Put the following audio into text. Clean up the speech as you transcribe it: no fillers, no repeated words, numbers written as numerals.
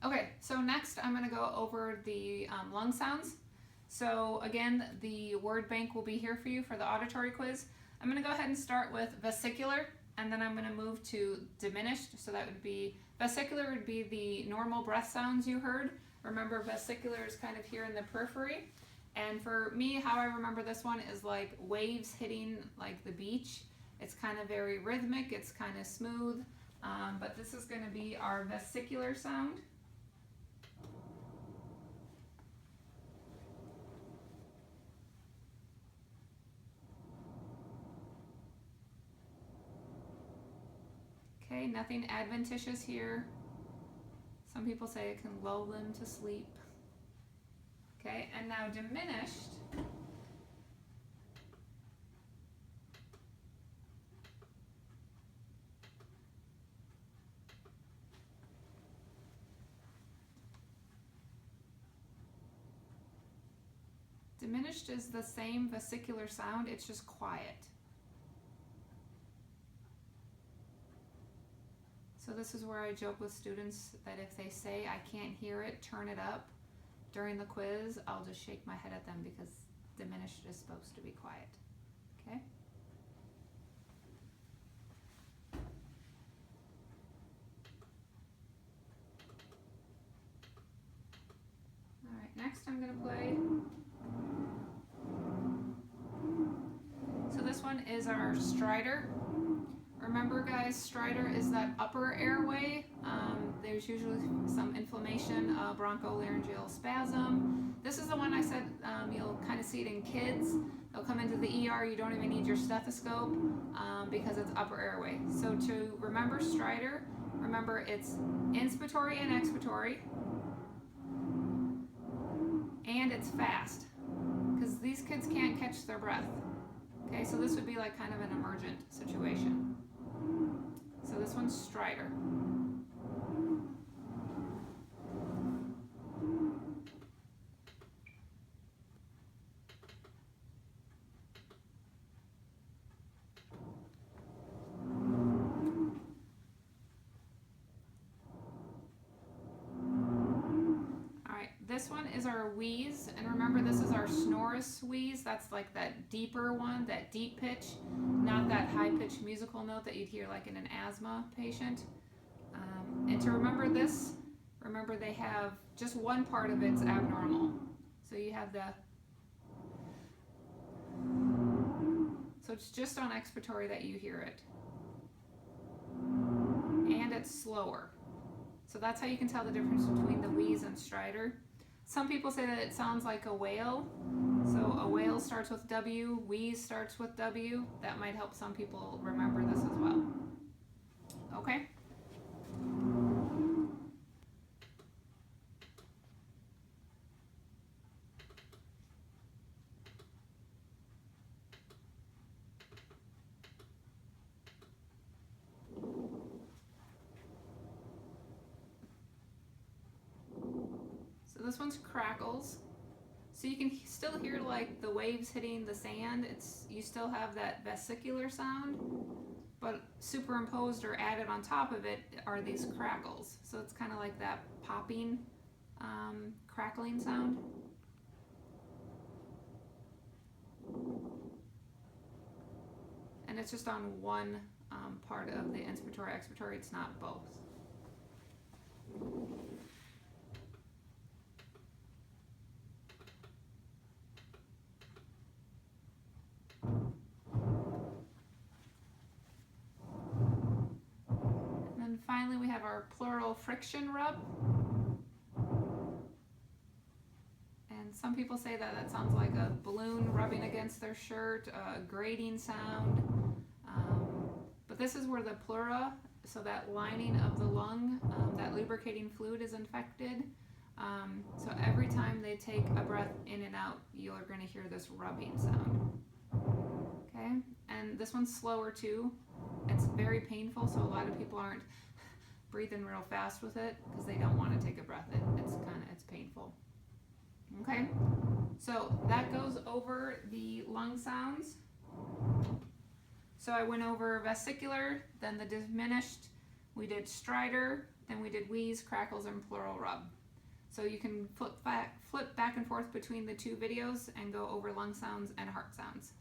Okay, so next I'm going to go over the lung sounds. So again, the word bank will be here for you for the auditory quiz. I'm going to go ahead and start with vesicular, and then I'm going to move to diminished. So that would be, vesicular would be the normal breath sounds you heard. Remember, vesicular is kind of here in the periphery. And for me, how I remember this one is like waves hitting like the beach. It's kind of very rhythmic, it's kind of smooth, but this is going to be our vesicular sound. Okay, nothing adventitious here. Some people say it can lull them to sleep. Okay, and now diminished. Diminished is the same vesicular sound, it's just quiet. So this is where I joke with students that if they say I can't hear it, turn it up during the quiz, I'll just shake my head at them because diminished is supposed to be quiet. Okay? Alright, next I'm going to play. So this one is our stridor. Remember guys, stridor is that upper airway. There's usually some inflammation, broncholaryngeal spasm. This is the one I said you'll kind of see it in kids. They'll come into the ER, you don't even need your stethoscope because it's upper airway. So to remember stridor, remember it's inspiratory and expiratory, and it's fast because these kids can't catch their breath. Okay, so this would be like kind of an emergent situation. So this one's stridor. This one is our wheeze, and remember this is our sonorous wheeze. That's like that deeper one, that deep pitch, not that high-pitched musical note that you'd hear like in an asthma patient. And to remember this, remember they have just one part of it's abnormal. So you have the, so it's just on expiratory that you hear it. And it's slower. So that's how you can tell the difference between the wheeze and stridor. Some people say that it sounds like a whale. So a whale starts with W, wheeze starts with W. That might help some people remember this as well. Okay? This one's crackles. So you can still hear like the waves hitting the sand. You still have that vesicular sound, but superimposed or added on top of it are these crackles. So it's kind of like that popping, crackling sound. And it's just on one part of the inspiratory, expiratory. It's not both. Finally, we have our pleural friction rub. And some people say that that sounds like a balloon rubbing against their shirt, a grating sound. But this is where the pleura, so that lining of the lung, that lubricating fluid is infected. So every time they take a breath in and out, you are going to hear this rubbing sound. Okay, and this one's slower too. It's very painful, so a lot of people aren't breathing real fast with it because they don't want to take a breath. It's painful. Okay, so that goes over the lung sounds. So I went over vesicular, then the diminished, we did stridor, and we did wheeze, crackles, and pleural rub. So you can flip back and forth between the two videos and go over lung sounds and heart sounds.